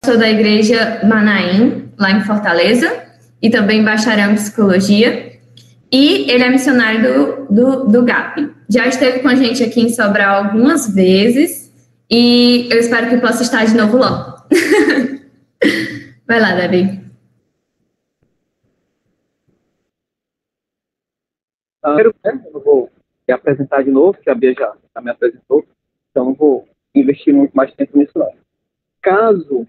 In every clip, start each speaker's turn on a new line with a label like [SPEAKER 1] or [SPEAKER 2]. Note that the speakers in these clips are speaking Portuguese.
[SPEAKER 1] sou da Igreja Manaim, lá em Fortaleza, e também bacharel em Psicologia. E ele é missionário do GAP. Já esteve com a gente aqui em Sobral algumas vezes e eu espero que possa estar de novo logo. Vai lá, Davi.
[SPEAKER 2] Eu não vou me apresentar de novo, que a Bia já me apresentou, então não vou investir muito mais tempo nisso não. Caso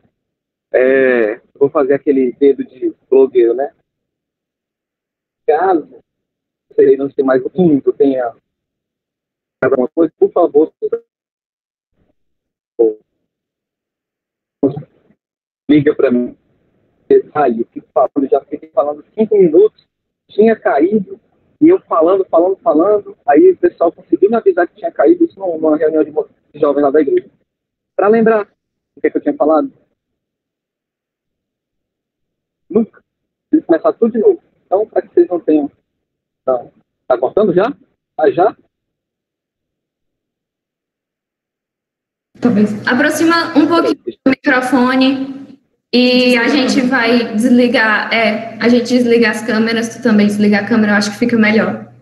[SPEAKER 2] eu vou fazer aquele dedo de blogueiro, né? Caso você não tenha mais muito, tenha alguma coisa, por favor, liga para mim. Detalhe, eu fico falando, já fiquei falando 5 minutos, tinha caído, e eu falando, aí o pessoal conseguiu me avisar que tinha caído, isso numa reunião de jovens lá da igreja. Para lembrar o que eu tinha falado, nunca. Tem que começar tudo de novo. Então, para que vocês não tenham... Não. Tá cortando já? Ah, já?
[SPEAKER 1] Talvez. Aproxima um pouquinho do microfone e a gente vai desligar. A gente desliga as câmeras, tu também desligar a câmera, eu acho que fica melhor.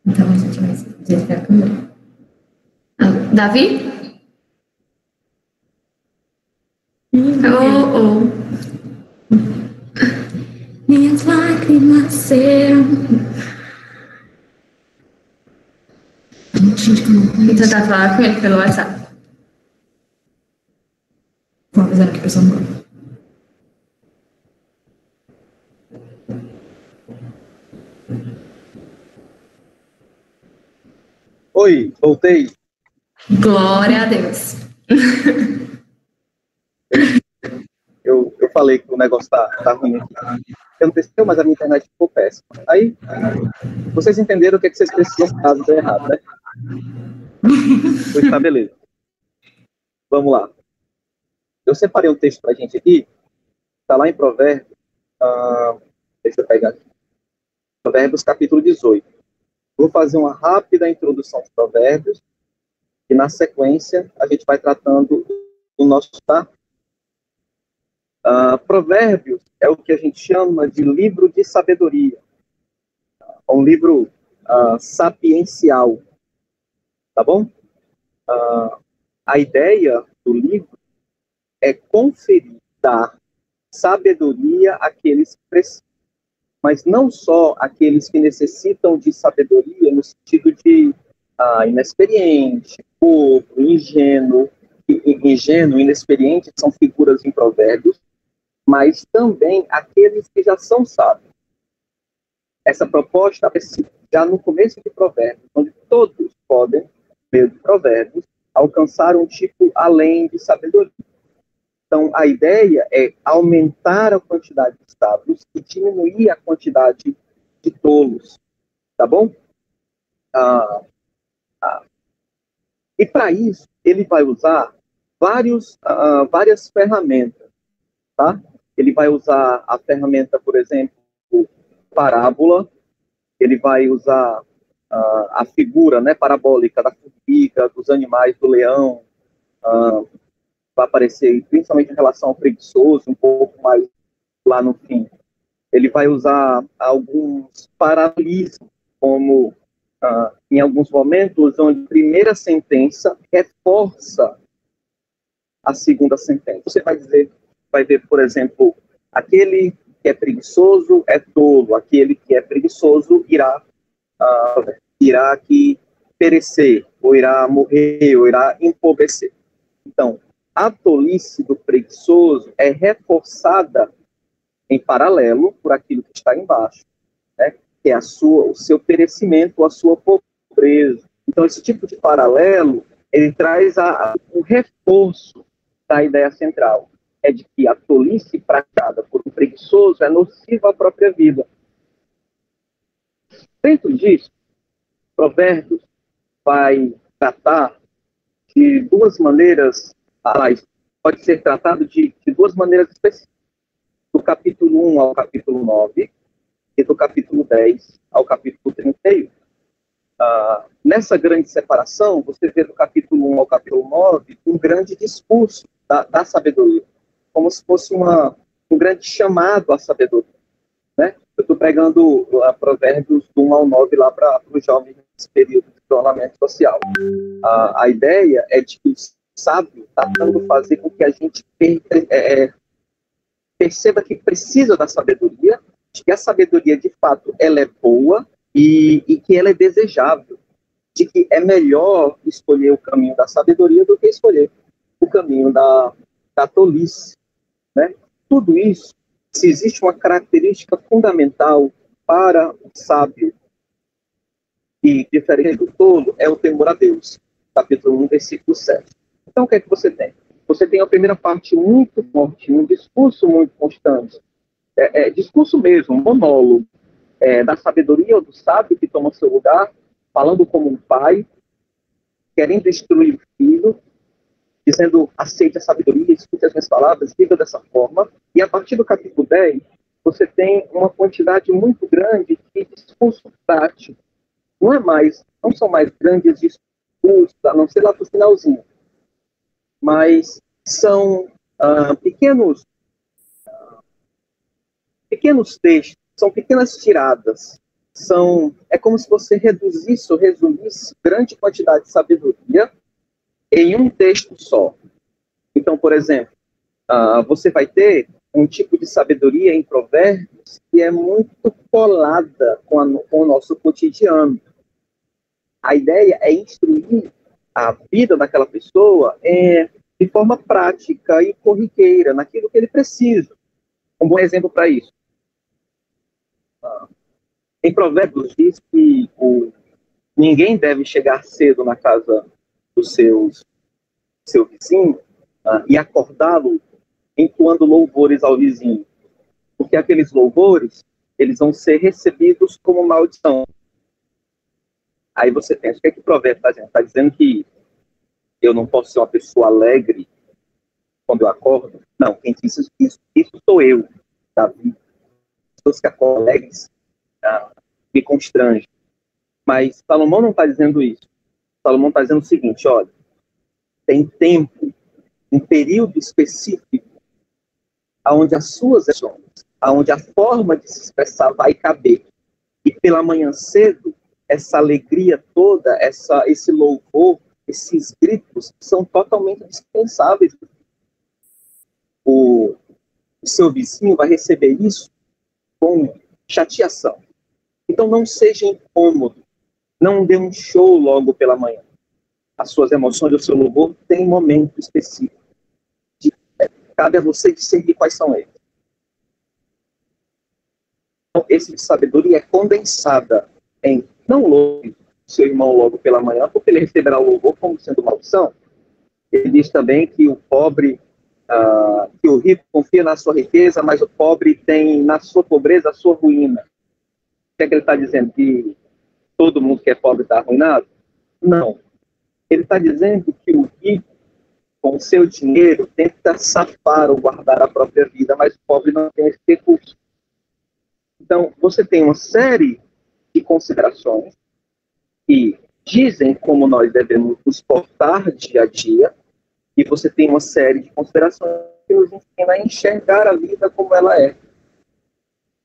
[SPEAKER 1] Então a gente vai desligar a câmera. Davi? Minhas lágrimas serão. Vou tentar falar com ele pelo WhatsApp. Vou avisar que a pessoa não.
[SPEAKER 2] Oi, voltei.
[SPEAKER 1] Glória a Deus.
[SPEAKER 2] Eu falei que o negócio tá ruim aqui. Aconteceu, mas a minha internet ficou péssima. Aí, vocês entenderam o que vocês precisam caso dê errado, né? Pois tá, beleza. Vamos lá. Eu separei um texto pra gente aqui. Tá lá em Provérbios. Deixa eu pegar aqui. Provérbios, capítulo 18. Vou fazer uma rápida introdução aos Provérbios. E, na sequência, a gente vai tratando do nosso... Provérbios é o que a gente chama de livro de sabedoria. É um livro sapiencial. Tá bom? A ideia do livro é conferir, dar sabedoria àqueles que precisam, mas não só àqueles que necessitam de sabedoria no sentido de inexperiente, bobo, ingênuo, inexperiente são figuras em Provérbios, mas também aqueles que já são sábios. Essa proposta aparece já no começo de Provérbios, onde todos podem, meio de Provérbios, alcançar um tipo além de sabedoria. Então, a ideia é aumentar a quantidade de sábios e diminuir a quantidade de tolos. Tá bom? E para isso, ele vai usar várias ferramentas. Tá? Ele vai usar a ferramenta, por exemplo, parábola. Ele vai usar a figura, né, parabólica da formiga, dos animais, do leão. Vai aparecer principalmente em relação ao preguiçoso, um pouco mais lá no fim. Ele vai usar alguns paralelismos, como em alguns momentos onde a primeira sentença reforça a segunda sentença. Você vai ver, por exemplo, aquele que é preguiçoso é tolo, aquele que é preguiçoso irá que perecer, ou irá morrer, ou irá empobrecer. Então, a tolice do preguiçoso é reforçada em paralelo por aquilo que está embaixo, né? Que é o seu perecimento, a sua pobreza. Então, esse tipo de paralelo, ele traz o reforço da ideia central, é de que a tolice praticada por um preguiçoso é nociva à própria vida. Dentro disso, Provérbios vai tratar de duas maneiras, pode ser tratado de duas maneiras específicas, do capítulo 1 ao capítulo 9 e do capítulo 10 ao capítulo 31. nessa grande separação, você vê do capítulo 1 ao capítulo 9 um grande discurso da sabedoria, como se fosse um grande chamado à sabedoria, né? Eu estou pregando Provérbios do 1 ao 9 lá para os jovens nesse período de isolamento social. A ideia é de que o sábio está tentando fazer com que a gente perceba que precisa da sabedoria, de que a sabedoria, de fato, ela é boa e que ela é desejável, de que é melhor escolher o caminho da sabedoria do que escolher o caminho da tolice, né? Tudo isso, se existe uma característica fundamental para o sábio e diferente do tolo, é o temor a Deus. Capítulo 1, versículo 7. Então, o que é que você tem? Você tem a primeira parte muito forte, um discurso muito constante, discurso mesmo, monólogo, da sabedoria ou do sábio que toma seu lugar, falando como um pai, querendo instruir o filho, dizendo, aceite a sabedoria, escute as minhas palavras, viva dessa forma. E a partir do capítulo 10, você tem uma quantidade muito grande de discurso prático. Não são mais grandes discursos, a não ser lá para o finalzinho, mas são pequenos textos, são pequenas tiradas, é como se você reduzisse ou resumisse grande quantidade de sabedoria em um texto só. Então, por exemplo, você vai ter um tipo de sabedoria em Provérbios que é muito colada com o nosso cotidiano. A ideia é instruir a vida daquela pessoa de forma prática e corriqueira, naquilo que ele precisa. Um bom exemplo para isso. Em Provérbios diz que ninguém deve chegar cedo na casa do seu vizinho e acordá-lo entoando louvores ao vizinho, porque aqueles louvores eles vão ser recebidos como maldição. Aí você pensa, o que é que o provérbio está dizendo? Está dizendo que eu não posso ser uma pessoa alegre quando eu acordo? Não, quem disse isso sou eu, Davi. As pessoas que acordam alegres me constrangem. Mas Salomão não está dizendo isso. Salomão está dizendo o seguinte, olha, tem tempo, um período específico, onde as suas ações, onde a forma de se expressar vai caber. E pela manhã cedo, essa alegria toda, esse louvor, esses gritos, são totalmente dispensáveis. O seu vizinho vai receber isso com chateação. Então não seja incômodo, não dê um show logo pela manhã. As suas emoções, o seu louvor tem um momento específico. Cabe a você discernir quais são eles. Então, esse de sabedoria é condensada em não louve seu irmão logo pela manhã, porque ele receberá o louvor como sendo maldição. Ele diz também que o pobre, que o rico confia na sua riqueza, mas o pobre tem na sua pobreza a sua ruína. O que é que ele está dizendo? Que todo mundo que é pobre está arruinado? Não. Ele está dizendo que o rico, com o seu dinheiro, tenta safar ou guardar a própria vida, mas o pobre não tem esse recurso. Então, você tem uma série de considerações que dizem como nós devemos nos portar dia a dia, e você tem uma série de considerações que nos ensina a enxergar a vida como ela é.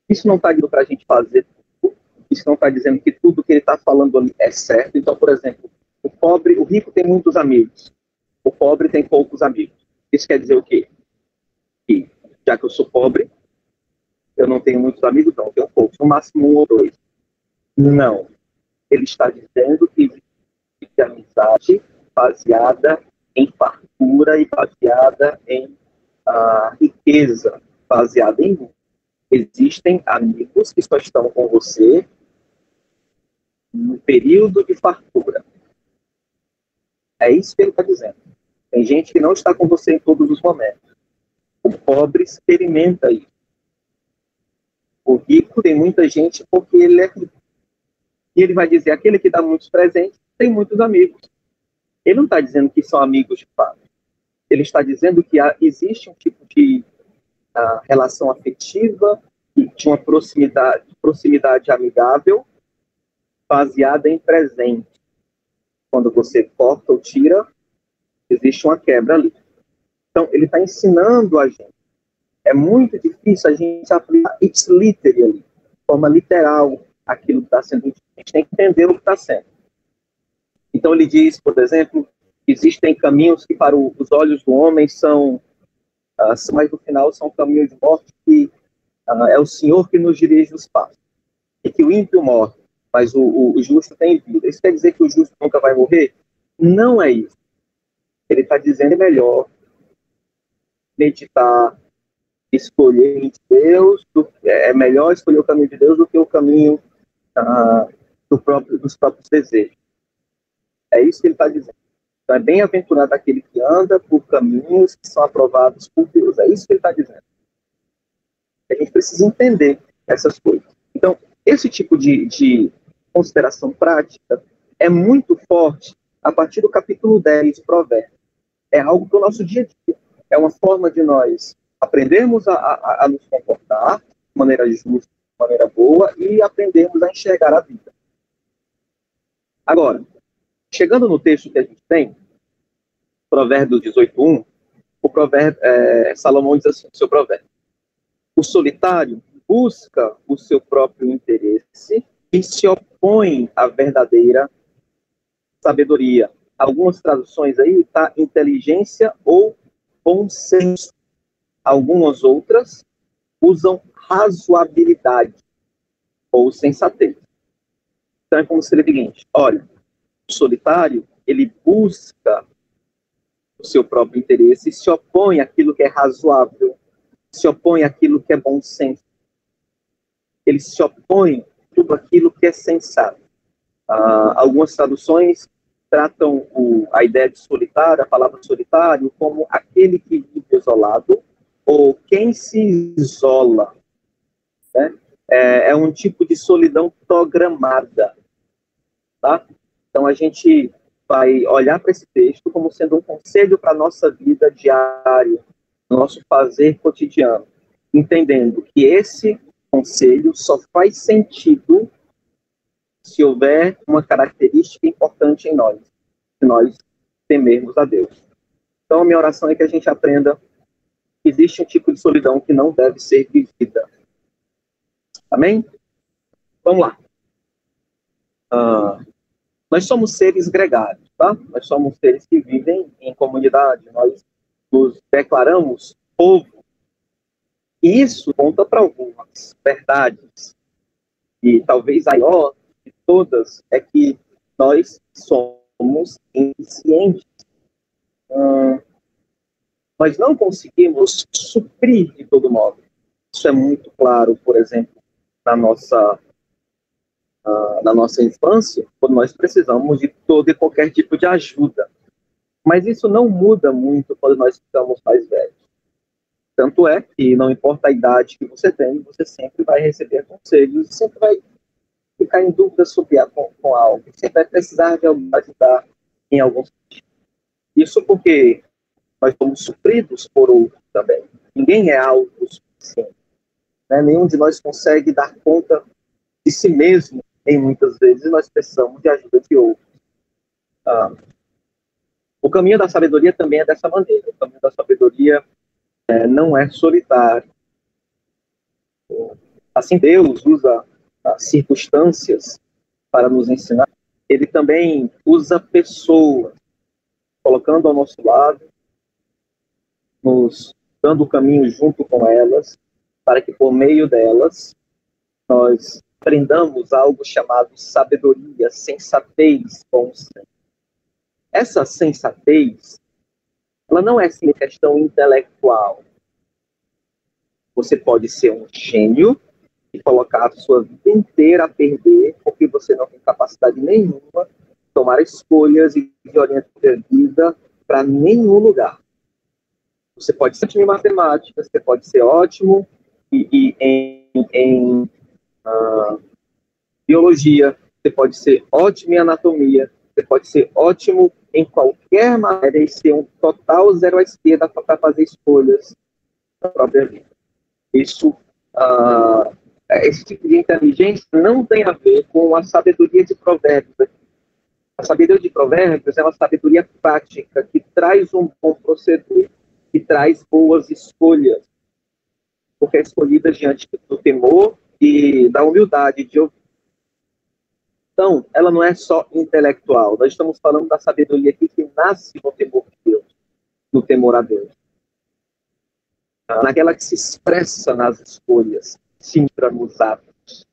[SPEAKER 2] Isso não está dizendo para a gente fazer tudo, isso não está dizendo que tudo que ele está falando ali é certo. Então, por exemplo, o rico tem muitos amigos, o pobre tem poucos amigos. Isso quer dizer o quê? Que, já que eu sou pobre, eu não tenho muitos amigos, não, eu tenho poucos, no máximo 1 ou 2. Não. Ele está dizendo que existe amizade baseada em fartura e baseada em riqueza, baseada em lucro. Existem amigos que só estão com você no período de fartura. É isso que ele está dizendo. Tem gente que não está com você em todos os momentos. O pobre experimenta isso. O rico tem muita gente porque ele é rico. E ele vai dizer, aquele que dá muitos presentes tem muitos amigos. Ele não está dizendo que são amigos de fato. Ele está dizendo que existe um tipo de relação afetiva, de uma proximidade amigável, baseada em presente. Quando você corta ou tira, existe uma quebra ali. Então, ele está ensinando a gente. É muito difícil a gente aplicar its literally, de forma literal, aquilo que está sendo dito. A gente tem que entender o que está sendo. Então, ele diz, por exemplo, que existem caminhos que para os olhos do homem são, mas no final são caminhos de morte, que é o Senhor que nos dirige os passos. E que o ímpio morre, mas o justo tem vida. Isso quer dizer que o justo nunca vai morrer? Não é isso. Ele está dizendo que é melhor meditar, escolher de Deus, é melhor escolher o caminho de Deus do que o caminho dos próprios desejos. É isso que ele está dizendo. Então, é bem-aventurado aquele que anda por caminhos que são aprovados por Deus. É isso que ele está dizendo. A gente precisa entender essas coisas. Então, esse tipo de consideração prática é muito forte a partir do capítulo 10 de Provérbios. É algo para o nosso dia a dia. É uma forma de nós aprendermos a nos comportar de maneira justa, de maneira boa, e aprendermos a enxergar a vida. Agora, chegando no texto que a gente tem, Provérbios 18:1, Salomão diz assim, seu provérbio: o solitário busca o seu próprio interesse e se opõe à verdadeira sabedoria. Algumas traduções aí está inteligência ou bom senso. Algumas outras usam razoabilidade ou sensatez. Então é como se ele diz o seguinte: olha, o solitário, ele busca o seu próprio interesse e se opõe àquilo que é razoável, se opõe àquilo que é bom senso. Ele se opõe a tudo aquilo que é sensato. Algumas traduções tratam a ideia de solitário, a palavra solitário, como aquele que vive isolado ou quem se isola. Né? É um tipo de solidão programada. Tá? Então, a gente vai olhar para esse texto como sendo um conselho para a nossa vida diária, nosso fazer cotidiano, entendendo que esse conselho só faz sentido se houver uma característica importante em nós, se nós temermos a Deus. Então, a minha oração é que a gente aprenda que existe um tipo de solidão que não deve ser vivida. Amém? Vamos lá. Nós somos seres gregários, tá? Nós somos seres que vivem em comunidade, nós nos declaramos povo. E isso conta para algumas verdades. E talvez a maior de todas é que nós somos inconscientes. Nós não conseguimos suprir de todo modo. Isso é muito claro, por exemplo, na nossa infância, quando nós precisamos de todo e qualquer tipo de ajuda. Mas isso não muda muito quando nós ficamos mais velhos. Tanto é que, não importa a idade que você tem, você sempre vai receber conselhos, sempre vai ficar em dúvida com algo, sempre vai precisar de alguém ajudar em alguns sentidos. Isso porque nós somos supridos por outros também. Ninguém é autossuficiente. Né? Nenhum de nós consegue dar conta de si mesmo. Em muitas vezes nós precisamos de ajuda de outros. O caminho da sabedoria também é dessa maneira. O caminho da sabedoria não é solitário. Assim, Deus usa as circunstâncias para nos ensinar. Ele também usa pessoas, colocando ao nosso lado, nos dando o caminho junto com elas, para que por meio delas nós aprendamos algo chamado sabedoria, sensatez, bom senso. Essa sensatez, ela não é assim questão intelectual. Você pode ser um gênio e colocar a sua vida inteira a perder, porque você não tem capacidade nenhuma de tomar escolhas e de orientar a vida para nenhum lugar. Você pode ser ótimo em matemática, você pode ser ótimo em biologia, você pode ser ótimo em anatomia, você pode ser ótimo em qualquer matéria e ser um total zero à esquerda para fazer escolhas da própria vida. Isso esse tipo de inteligência não tem a ver com a sabedoria de Provérbios. A sabedoria de Provérbios é uma sabedoria prática que traz um bom proceder, que traz boas escolhas, porque é escolhida diante do temor e da humildade de ouvir. Então, ela não é só intelectual. Nós estamos falando da sabedoria aqui que nasce no temor de Deus, no temor a Deus. Naquela que se expressa nas escolhas, sintra nos atos,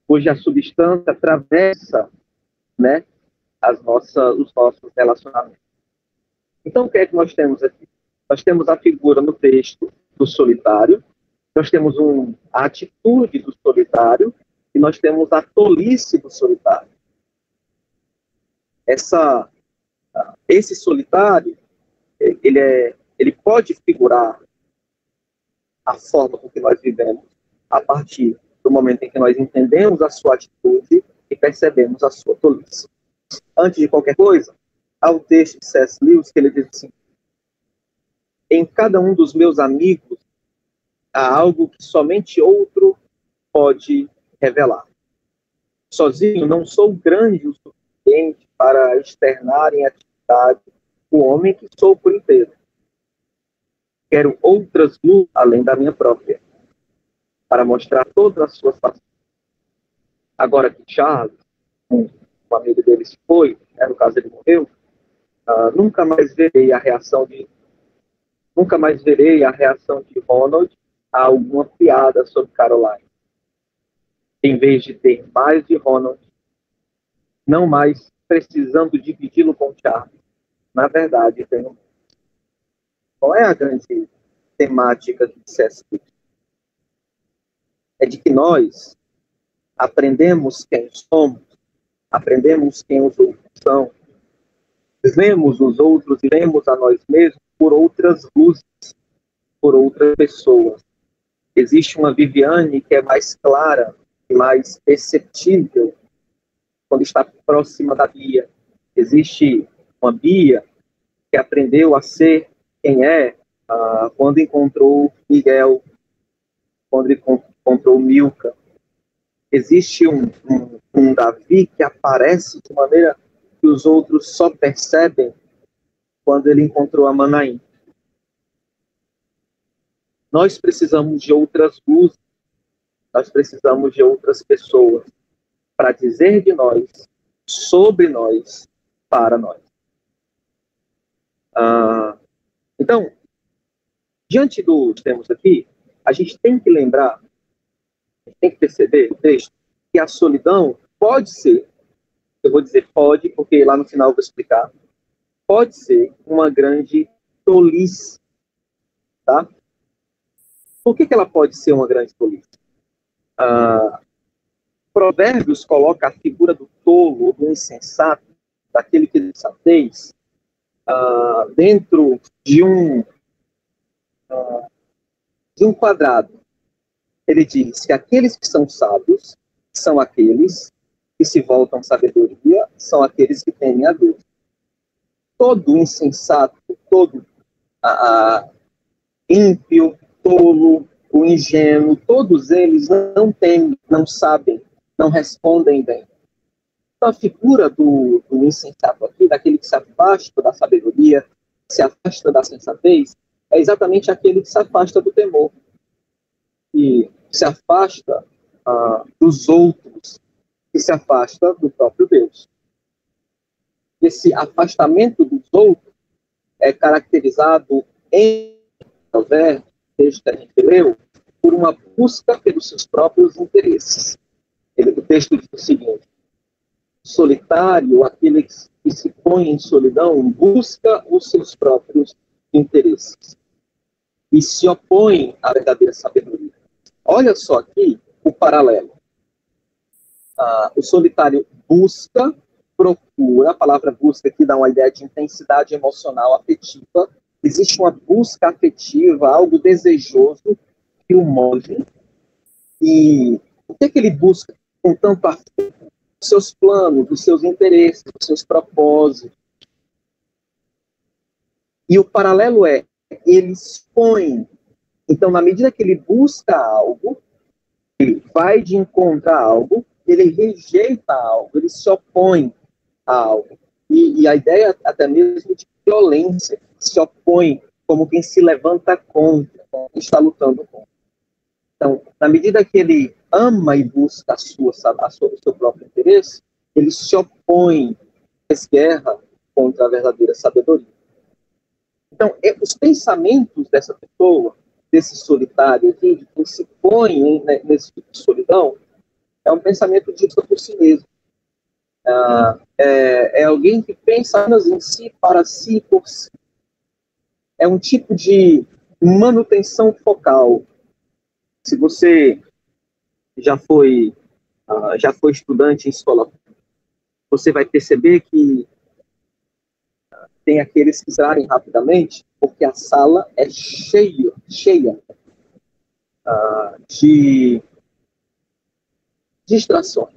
[SPEAKER 2] cuja substância atravessa, né, os nossos relacionamentos. Então, o que é que nós temos aqui? Nós temos a figura no texto do solitário, nós temos a atitude do solitário e nós temos a tolice do solitário. Esse solitário, ele pode figurar a forma com que nós vivemos a partir do momento em que nós entendemos a sua atitude e percebemos a sua tolice. Antes de qualquer coisa, há o texto de C.S. Lewis que ele diz assim: em cada um dos meus amigos há algo que somente outro pode revelar. Sozinho não sou grande o suficiente para externar em atividade o homem que sou por inteiro. Quero outras luzes além da minha própria, para mostrar todas as suas facetas. Agora que Charles, um amigo deles no caso ele morreu, nunca mais verei a reação de Ronald a alguma piada sobre Caroline. Em vez de ter mais de Ronald, não mais precisando dividi-lo com Charles, na verdade tenho. Qual é a grande temática do C.S. Lewis? É de que nós aprendemos quem somos, aprendemos quem os outros são, vemos os outros e vemos a nós mesmos por outras luzes, por outras pessoas. Existe uma Viviane que é mais clara e mais perceptível quando está próxima da Bia. Existe uma Bia que aprendeu a ser quem é quando encontrou Miguel, quando encontrou Milka. Existe um Davi que aparece de maneira que os outros só percebem quando ele encontrou a Manaim. Nós precisamos de outras luzes, nós precisamos de outras pessoas para dizer de nós, sobre nós, para nós. Então, diante do que temos aqui, a gente tem que lembrar, a gente tem que perceber o texto, que a solidão pode ser, eu vou dizer pode, porque lá no final eu vou explicar, pode ser uma grande tolice, tá? Por que ela pode ser uma grande tolice? Provérbios coloca a figura do tolo, do insensato, daquele que insensatez, dentro de um quadrado. Ele diz que aqueles que são sábios são aqueles que se voltam à sabedoria, são aqueles que temem a Deus. Todo insensato, todo ímpio, tolo, o ingênuo, todos eles não temem, não sabem, não respondem bem. Então, a figura do insensato aqui, daquele que se afasta da sabedoria, se afasta da sensatez, é exatamente aquele que se afasta do temor. E se afasta dos outros, e se afasta do próprio Deus. Esse afastamento dos outros é caracterizado em Provérbios, texto que a gente leu, por uma busca pelos seus próprios interesses. O texto diz o seguinte: solitário, aquele que se põe em solidão, busca os seus próprios interesses e se opõe à verdadeira sabedoria. Olha só aqui o paralelo. O solitário busca, procura, a palavra busca aqui dá uma ideia de intensidade emocional, afetiva. Existe uma busca afetiva, algo desejoso que o move. E o que ele busca com tanto afeto? Os seus planos, os seus interesses, os seus propósitos. E o paralelo ele expõe Então, na medida que ele busca algo, ele vai de encontro a algo, ele rejeita algo, ele se opõe a algo. E a ideia até mesmo de violência, se opõe como quem se levanta contra, como quem está lutando contra. Então, na medida que ele ama e busca o seu próprio interesse, ele se opõe, faz guerra contra a verdadeira sabedoria. Então, os pensamentos dessa pessoa, desse solitário aqui, de quem se põe nesse tipo de solidão, é um pensamento de por si mesmo. É alguém que pensa apenas em si, para si, por si. É um tipo de manutenção focal. Se você já foi estudante em escola, você vai perceber que tem aqueles que saem rapidamente, porque a sala é cheia de distrações.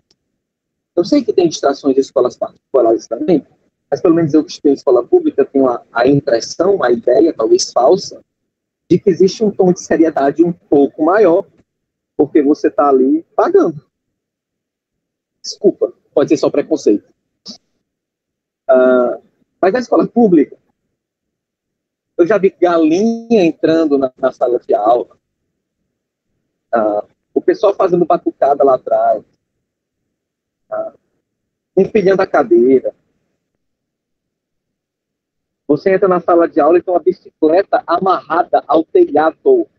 [SPEAKER 2] Eu sei que tem distrações de escolas particulares também, mas pelo menos eu que estou em escola pública tenho a impressão, a ideia, talvez falsa, de que existe um tom de seriedade um pouco maior, porque você está ali pagando. Desculpa, pode ser só preconceito. Mas na escola pública, eu já vi galinha entrando na sala de aula, o pessoal fazendo batucada lá atrás, empilhando a cadeira. Você entra na sala de aula e tem uma bicicleta amarrada ao telhado.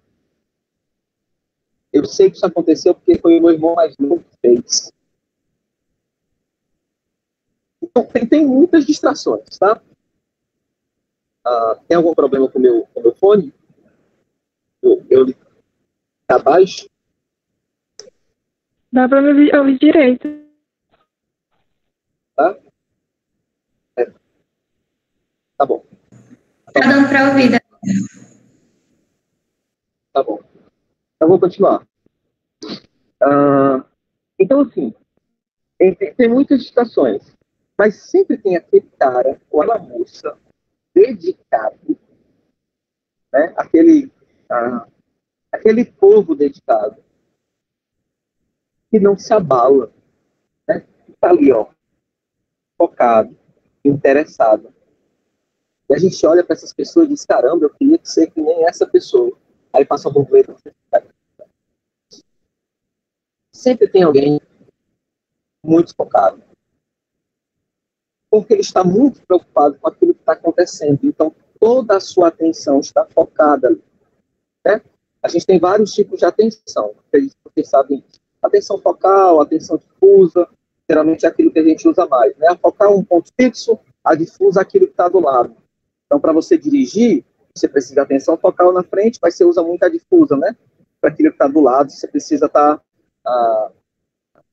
[SPEAKER 2] Eu sei que isso aconteceu porque foi o meu irmão mais novo que fez. Então, tem muitas distrações, tá? Tem algum problema com o meu fone? Eu tá baixo?
[SPEAKER 3] Dá para me ouvir direito.
[SPEAKER 2] Tá? Tá bom.
[SPEAKER 1] Tá dando para ouvir.
[SPEAKER 2] Tá bom. Então, vou continuar. Então, assim, tem muitas distrações, mas sempre tem aquele cara ou aquela moça dedicado, né? Aquele povo dedicado que não se abala, né? Que tá ali, ó, focado, interessado. E a gente olha para essas pessoas e diz, caramba, eu queria ser que nem essa pessoa. Aí passa uma borboleta. Sempre tem alguém muito focado. Porque ele está muito preocupado com aquilo que está acontecendo. Então, toda a sua atenção está focada ali. Né? A gente tem vários tipos de atenção. Vocês sabem isso. Atenção focal, atenção difusa, geralmente é aquilo que a gente usa mais. Né? A focal é um ponto fixo, a difusa é aquilo que está do lado. Então, para você dirigir, você precisa de atenção focal na frente, mas você usa muito a difusa, né? Para aquilo que está do lado, você precisa estar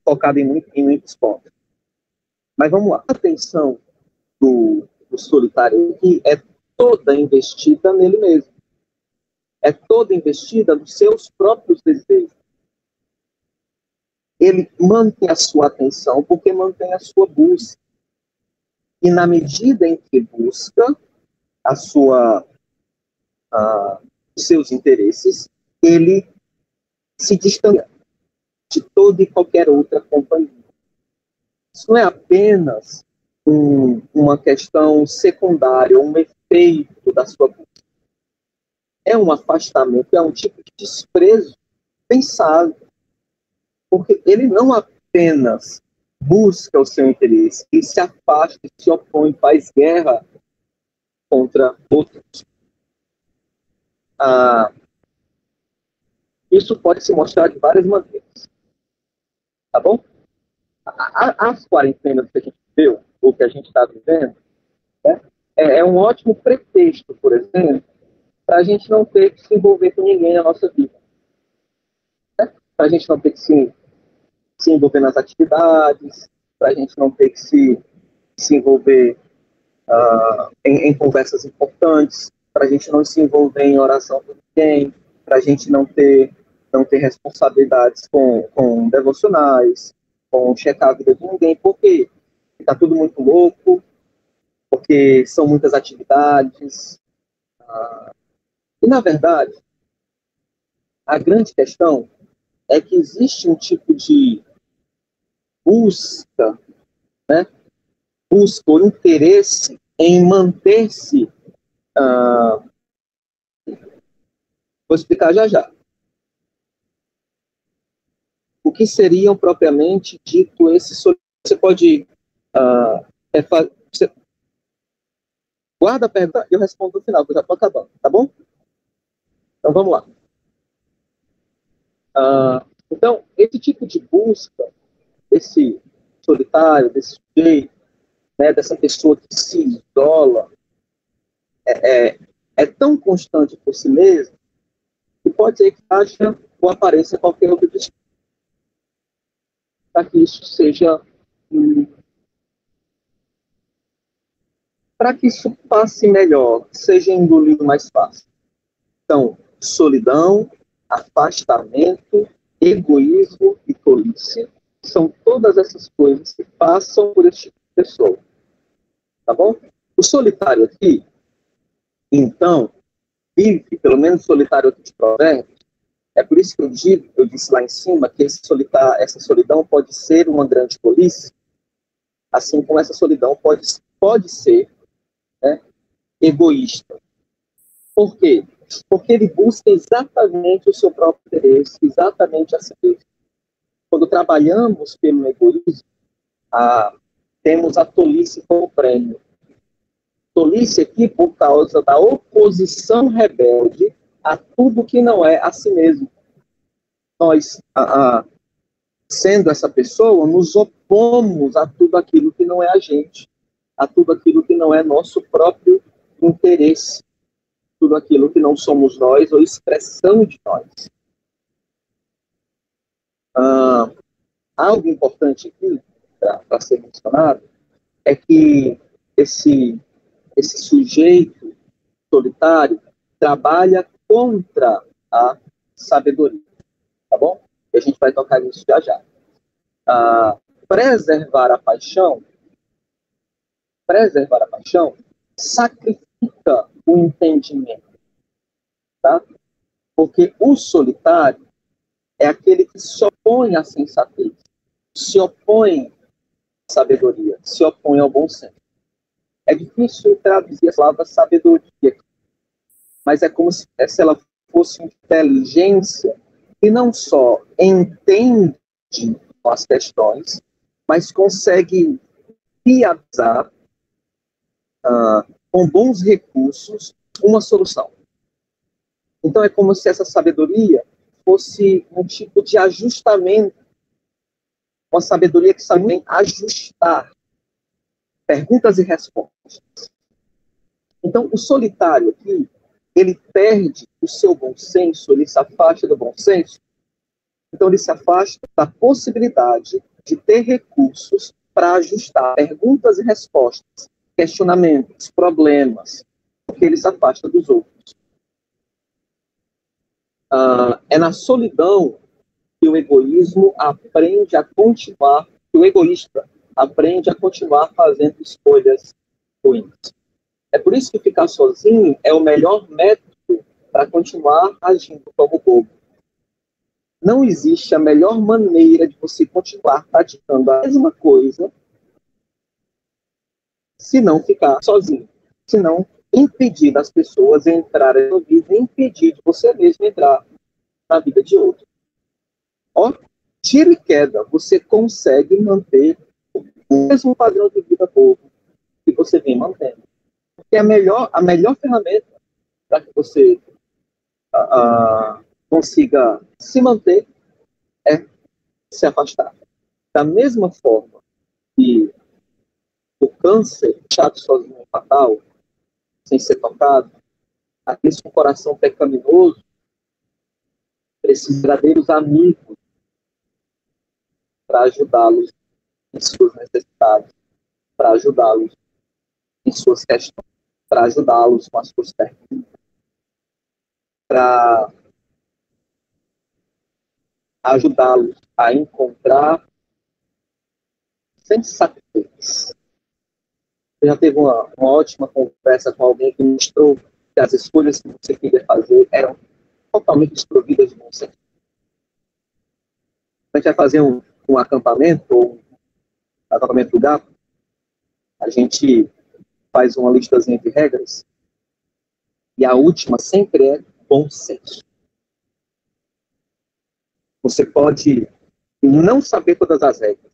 [SPEAKER 2] focado em muitos pontos. Mas vamos lá. A atenção do solitário aqui é toda investida nele mesmo. É toda investida nos seus próprios desejos. Ele mantém a sua atenção porque mantém a sua busca. E na medida em que busca os seus interesses, ele se distancia de toda e qualquer outra companhia. Isso não é apenas uma questão secundária, um efeito da sua busca. É um afastamento, é um tipo de desprezo pensado. Porque ele não apenas busca o seu interesse, ele se afasta, se opõe, faz guerra contra outros. Isso pode se mostrar de várias maneiras. Tá bom? As quarentenas que a gente viu, ou que a gente está vivendo, né, é um ótimo pretexto, por exemplo, para a gente não ter que se envolver com ninguém na nossa vida. Né? Para a gente não ter que se envolver nas atividades, para a gente não ter que se envolver em conversas importantes, para a gente não se envolver em oração com ninguém, para a gente não ter responsabilidades com devocionais, com checar a vida de ninguém, porque está tudo muito louco, porque são muitas atividades. E, na verdade, a grande questão é que existe um tipo de busca, né? Busca o interesse em manter-se. Vou explicar já já. O que seriam propriamente dito esses. Você pode. Você guarda a pergunta e eu respondo no final, que eu já estou acabando, tá bom? Então vamos lá. Então, esse tipo de busca, desse solitário, desse sujeito, né, dessa pessoa que se isola, é tão constante por si mesmo que pode ser que haja ou apareça qualquer outro destino para que isso seja. Para que isso passe melhor, seja engolido mais fácil. Então, solidão, afastamento, egoísmo e tolice são todas essas coisas que passam por esse tipo de pessoa. Tá bom? O solitário aqui, então, vive, pelo menos solitário aqui de Provérbios, é por isso que eu disse lá em cima, que essa solidão pode ser uma grande tolice, assim como essa solidão pode ser, né, egoísta. Por quê? Porque ele busca exatamente o seu próprio interesse, exatamente a si mesmo. Quando trabalhamos pelo egoísmo, temos a tolice como prêmio. Tolice aqui por causa da oposição rebelde a tudo que não é a si mesmo. Nós, sendo essa pessoa, nos opomos a tudo aquilo que não é a gente, a tudo aquilo que não é nosso próprio interesse, tudo aquilo que não somos nós ou expressão de nós. Algo importante aqui, para ser mencionado, é que esse sujeito solitário trabalha contra a sabedoria, tá bom? E a gente vai tocar nisso já já. Preservar a paixão sacrifica o entendimento, tá? Porque o solitário é aquele que se opõe à sensatez, se opõe à sabedoria, se opõe ao bom senso. É difícil traduzir a palavra sabedoria, mas é como se ela fosse inteligência que não só entende as questões, mas consegue viabilizar com bons recursos uma solução. Então é como se essa sabedoria fosse um tipo de ajustamento, uma sabedoria que sabe ajustar perguntas e respostas. Então o solitário aqui, ele perde o seu bom senso, ele se afasta do bom senso, então ele se afasta da possibilidade de ter recursos para ajustar perguntas e respostas, questionamentos, problemas, porque ele se afasta dos outros. É na solidão que o egoísmo aprende a continuar, que o egoísta aprende a continuar fazendo escolhas ruins. É por isso que ficar sozinho é o melhor método para continuar agindo como bobo. Não existe a melhor maneira de você continuar praticando a mesma coisa se não ficar sozinho, se não impedir das pessoas entrarem na sua vida e impedir de você mesmo entrar na vida de outro. Ó, tiro e queda, você consegue manter o mesmo padrão de vida bobo que você vem mantendo. Porque a melhor ferramenta para que você consiga se manter é se afastar. Da mesma forma que o câncer, chato sozinho fatal, sem ser tocado, aqueles com coração pecaminoso, precisam de verdadeiros amigos para ajudá-los em suas necessidades, para ajudá-los em suas questões, para ajudá-los com as suas perguntas, para ajudá-los a encontrar sensatez. Você já teve uma ótima conversa com alguém que mostrou que as escolhas que você queria fazer eram totalmente desprovidas de bom senso. A gente vai fazer um acampamento, ou um acampamento do gato, a gente faz uma listazinha de regras, e a última sempre é bom senso. Você pode não saber todas as regras,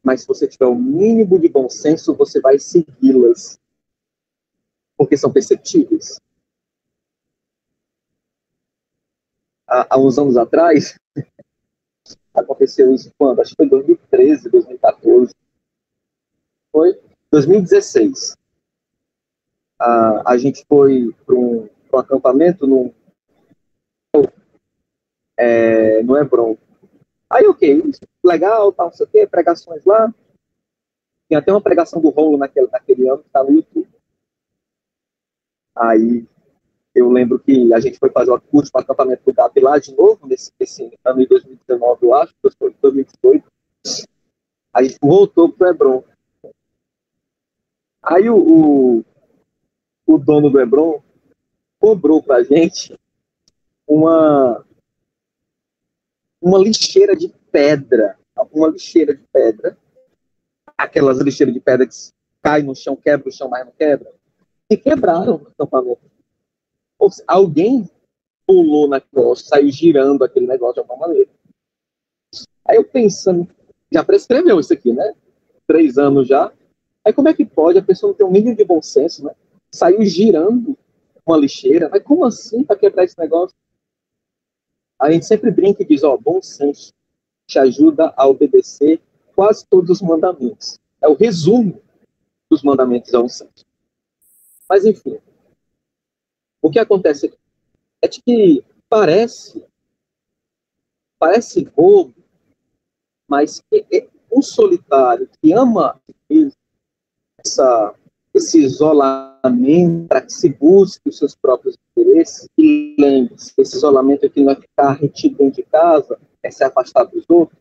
[SPEAKER 2] mas se você tiver o mínimo de bom senso, você vai segui-las, porque são perceptíveis. Há uns anos atrás, aconteceu isso quando? Acho que foi 2013, 2014. Foi 2016. A gente foi para um acampamento no Hebron. Aí, ok, legal, tal, não sei o quê, pregações lá. Tinha até uma pregação do Rolo naquele ano, que está no YouTube. Aí, eu lembro que a gente foi fazer o curso para acampamento do GAP lá de novo, nesse ano de 2019, eu acho, foi 2018. A gente voltou para o Hebron. Aí, o dono do Hebron cobrou para a gente uma lixeira de pedra. Aquelas lixeiras de pedra que cai no chão, quebra o chão, mas não quebra. E quebraram o acampamento. Ou seja, alguém pulou na negócio, saiu girando aquele negócio de alguma maneira. Aí eu pensando, já prescreveu isso aqui, né? 3 anos já. Aí como é que pode a pessoa não ter um mínimo de bom senso, né? Saiu girando uma lixeira. Mas como assim para quebrar esse negócio? A gente sempre brinca e diz, bom senso te ajuda a obedecer quase todos os mandamentos. É o resumo dos mandamentos ao senso. Mas, enfim, o que acontece aqui é que parece bobo, mas um solitário que ama esse isolamento para que se busque os seus próprios interesses, e lembre-se, esse isolamento aqui não é ficar retido dentro de casa, é se afastar dos outros,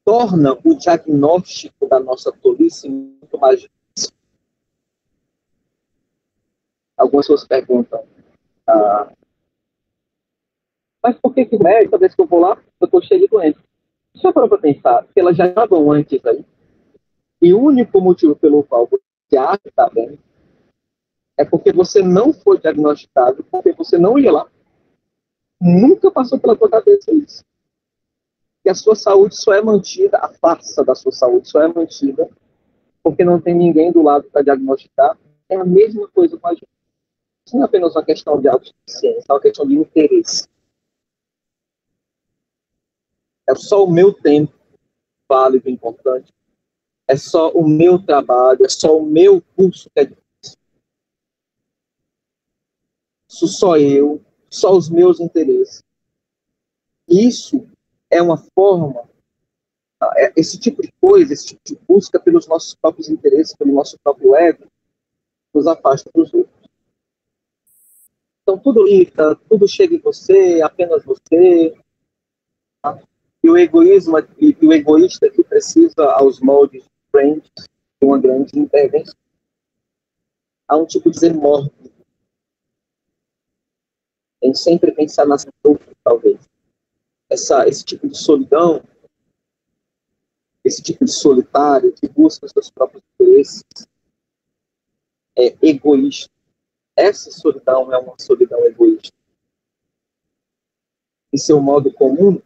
[SPEAKER 2] torna o diagnóstico da nossa tolice muito mais difícil. Algumas pessoas perguntam, mas por que o médico, toda vez que eu vou lá, eu estou cheio de doença? Já parou para pensar que elas já estavam antes aí? E o único motivo pelo qual você acha que está bem é porque você não foi diagnosticado, porque você não ia lá. Nunca passou pela sua cabeça isso. E a sua saúde só é mantida, a farsa da sua saúde só é mantida porque não tem ninguém do lado para diagnosticar. É a mesma coisa com a gente. Isso não é apenas uma questão de autossuficiência, é uma questão de interesse. É só o meu tempo válido e importante. É só o meu trabalho, é só o meu curso que é difícil. Isso só eu, só os meus interesses. Isso é uma forma, esse tipo de coisa, esse tipo de busca pelos nossos próprios interesses, pelo nosso próprio ego, nos afasta dos outros. Então tudo irrita, tudo chega em você, apenas você. Tá? E o egoísta que precisa, aos moldes de Friends, de uma grande intervenção. Há um tipo de ser mórbido. Tem sempre pensar nas outras, talvez. Esse tipo de solidão, esse tipo de solitário que busca os seus próprios interesses, é egoísta. Essa solidão é uma solidão egoísta. Em seu modo comum,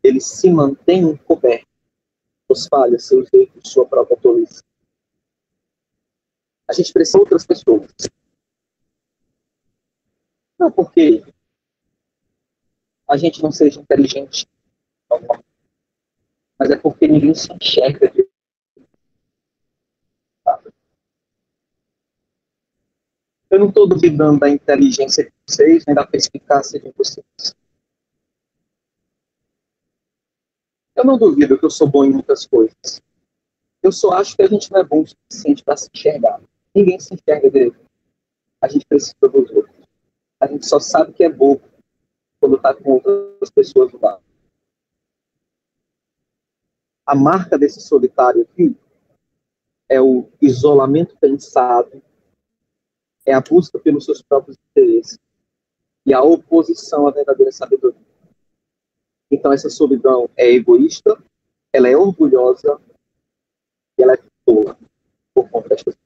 [SPEAKER 2] ele se mantém encoberto, suas falhas, seus erros, sua própria tolice. A gente precisa de outras pessoas. Não porque a gente não seja inteligente, mas é porque ninguém se enxerga. Eu não estou duvidando da inteligência de vocês, nem da perspicácia de vocês. Eu não duvido que eu sou bom em muitas coisas. Eu só acho que a gente não é bom o suficiente para se enxergar. Ninguém se enxerga direito. A gente precisa dos outros. A gente só sabe que é bobo quando está com outras pessoas do lado. A marca desse solitário aqui é o isolamento pensado é a busca pelos seus próprios interesses e a oposição à verdadeira sabedoria. Então, essa solidão é egoísta, ela é orgulhosa e ela é tola por conta desta.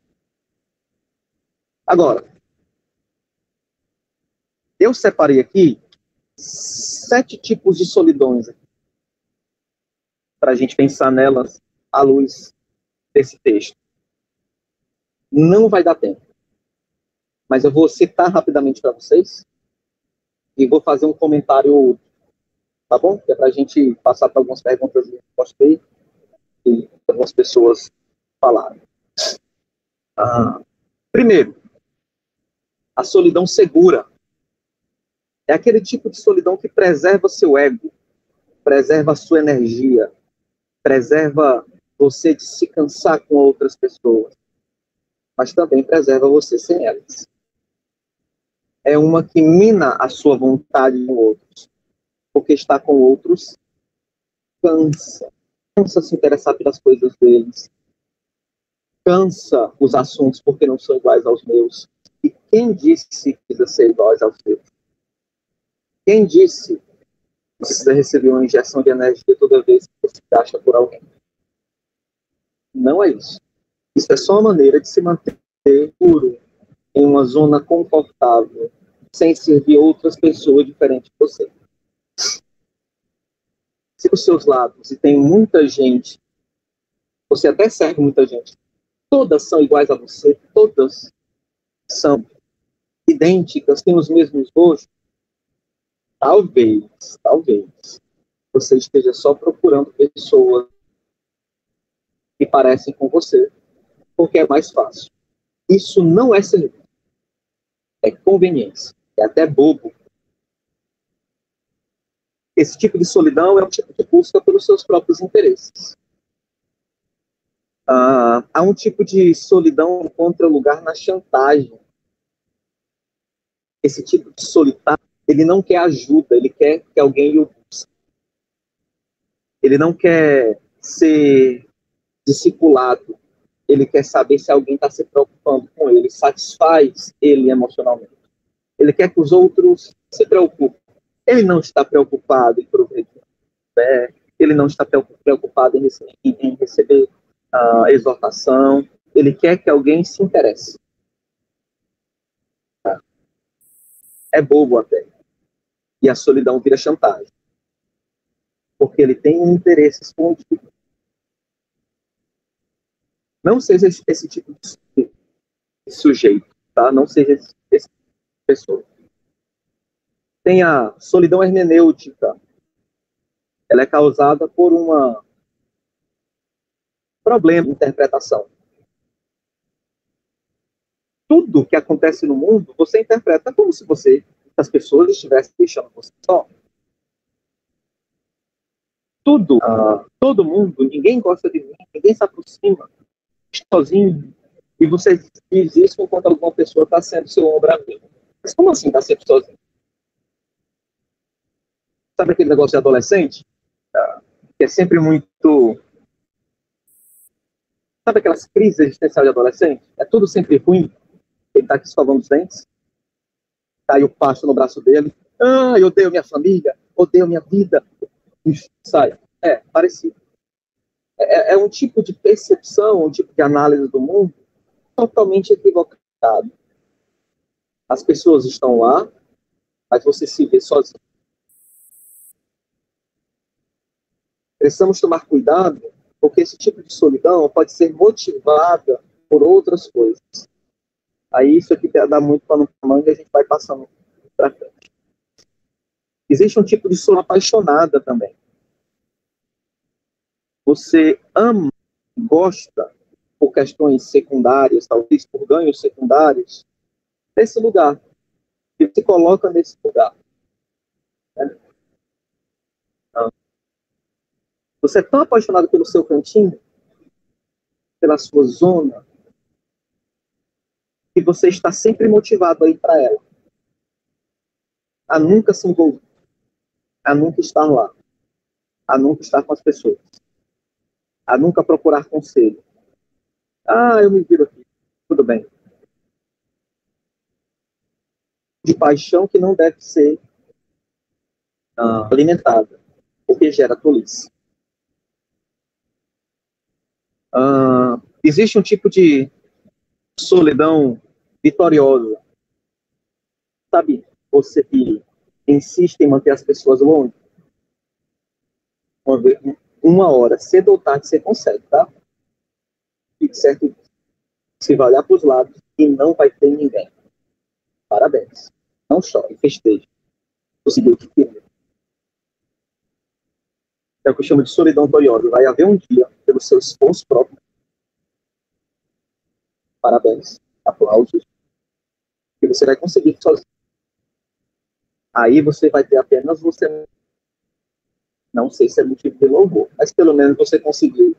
[SPEAKER 2] Agora, eu separei aqui 7 tipos de solidões para a gente pensar nelas à luz desse texto. Não vai dar tempo, mas eu vou citar rapidamente para vocês e vou fazer um comentário, tá bom? Que é para a gente passar para algumas perguntas que eu postei e algumas pessoas falaram. Primeiro, a solidão segura. É aquele tipo de solidão que preserva seu ego, preserva a sua energia, preserva você de se cansar com outras pessoas, mas também preserva você sem elas. É uma que mina a sua vontade com outros, porque estar com outros cansa se interessar pelas coisas deles, cansa os assuntos porque não são iguais aos meus. E quem disse que precisa ser iguais aos seus? Quem disse que precisa receber uma injeção de energia toda vez que você gasta por alguém? Não é isso. Isso é só uma maneira de se manter puro em uma zona confortável, sem servir outras pessoas diferentes de você. Se os seus lados e tem muita gente, você até serve muita gente, todas são iguais a você, todas são idênticas, têm os mesmos gostos, talvez, você esteja só procurando pessoas que parecem com você, porque é mais fácil. Isso não é serviço, é conveniência, é até bobo. Esse tipo de solidão é um tipo de busca pelos seus próprios interesses. Há um tipo de solidão que encontra lugar na chantagem. Esse tipo de solitário, ele não quer ajuda, ele quer que alguém o busque. Ele não quer ser discipulado, ele quer saber se alguém está se preocupando com ele, satisfaz ele emocionalmente. Ele quer que os outros se preocupem. Ele não está preocupado em progredir, ele não está preocupado em receber exortação, ele quer que alguém se interesse. É bobo até. E a solidão vira chantagem. Porque ele tem um interesse escondido. Não seja esse tipo de sujeito, tá? Não seja esse tipo de pessoa. Tem a solidão hermenêutica. Ela é causada por um problema de interpretação. Tudo que acontece no mundo, você interpreta como se as pessoas estivessem deixando você só. Tudo, todo mundo, ninguém gosta de mim, ninguém se aproxima, sozinho. E você diz isso enquanto alguma pessoa está sendo seu ombro amigo. Mas como assim está sempre sozinho? Sabe aquele negócio de adolescente? Que é sempre muito... Sabe aquelas crises existenciais de adolescente? É tudo sempre ruim. Ele está aqui escovando os dentes, cai o pasto no braço dele. Eu odeio minha família, odeio minha vida. E sai. É, parecido. É um tipo de percepção, um tipo de análise do mundo totalmente equivocado. As pessoas estão lá, mas você se vê sozinho. Precisamos tomar cuidado, porque esse tipo de solidão pode ser motivada por outras coisas. Aí isso aqui dá muito pano para manga e a gente vai passando para frente. Existe um tipo de solidão apaixonada também. Você ama, gosta, por questões secundárias, talvez por ganhos secundários, desse lugar. E se coloca nesse lugar. Né? Você é tão apaixonado pelo seu cantinho, pela sua zona, que você está sempre motivado a ir para ela. A nunca se envolver. A nunca estar lá. A nunca estar com as pessoas. A nunca procurar conselho. Eu me viro aqui. Tudo bem. de paixão que não deve ser alimentada, porque gera tolice. Existe um tipo de solidão vitoriosa. Sabe, você que insiste em manter as pessoas longe, uma hora, cedo ou tarde, você consegue, tá? Fique certo, você vai olhar para os lados e não vai ter ninguém. Parabéns. Não chore, festeje. Conseguiu o que queria. É o que eu chamo de solidão vitoriosa. Vai haver um dia, pelo seu esforço próprio. Parabéns. Aplausos. Que você vai conseguir sozinho. Aí você vai ter apenas você. Não sei se é motivo de louvor, mas pelo menos você conseguiu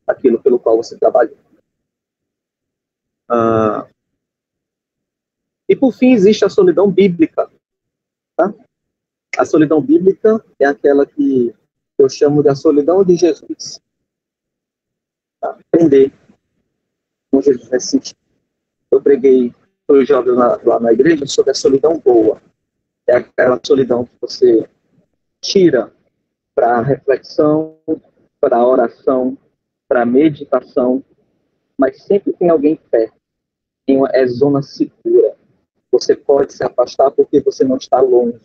[SPEAKER 2] aquilo pelo qual você trabalhou. E por fim existe a solidão bíblica. Tá? A solidão bíblica é aquela que eu chamo de a solidão de Jesus. Tá? Aprender com Jesus nesse sentido. Eu preguei para os jovens lá na igreja sobre a solidão boa. É aquela solidão que você tira para a reflexão, para a oração, para a meditação, mas sempre tem alguém perto. É zona segura. Você pode se afastar porque você não está longe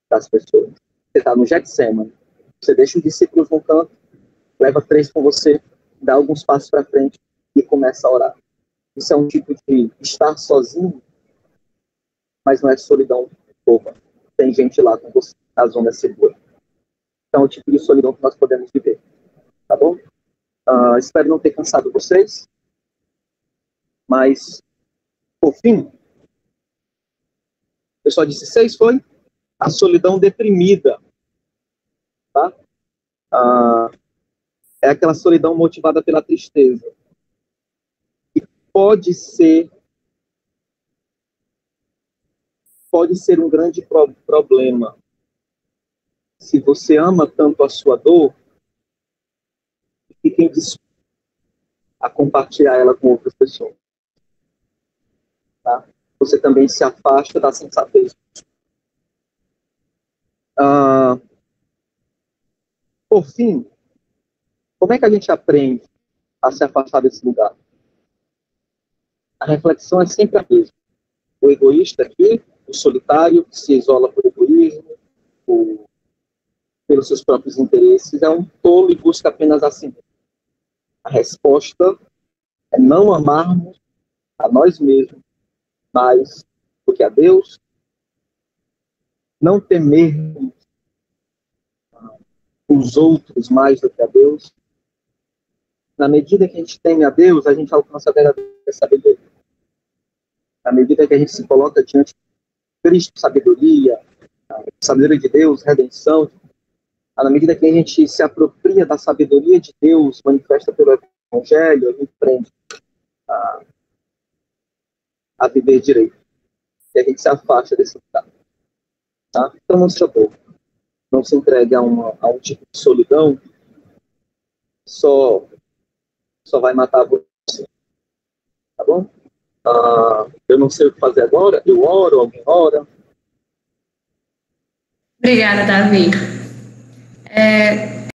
[SPEAKER 2] das pessoas. Você está no Getsemane. Você deixa os discípulos no canto, leva 3 com você, dá alguns passos para frente e começa a orar. Isso é um tipo de estar sozinho, mas não é solidão boba. Tem gente lá com você, a zona é segura. Então é o tipo de solidão que nós podemos viver. Tá bom? Espero não ter cansado vocês. Mas, por fim, eu só disse 6, foi? A solidão deprimida. Tá? É aquela solidão motivada pela tristeza. E pode ser um grande problema. Se você ama tanto a sua dor, fiquem dispostos a compartilhar ela com outras pessoas. Tá? Você também se afasta da sensatez. Por fim, como é que a gente aprende a se afastar desse lugar? A reflexão é sempre a mesma. O egoísta aqui, o solitário, que se isola por egoísmo, pelos seus próprios interesses, é um tolo e busca apenas a si mesmo. A resposta é não amarmos a nós mesmos mais do que a Deus, não temermos os outros mais do que a Deus. Na medida que a gente teme a Deus, a gente alcança a verdadeira sabedoria. Na medida que a gente se coloca diante de Cristo, sabedoria de Deus, redenção, na medida que a gente se apropria da sabedoria de Deus, manifesta pelo Evangelho, a gente aprende a viver direito. E a gente se afasta desse lugar. Tá? Então não se aboque. Não se entregue a um tipo de solidão, só vai matar você. Tá bom? Eu não sei o que fazer agora. Eu oro, alguém ora.
[SPEAKER 1] Obrigada, Davi.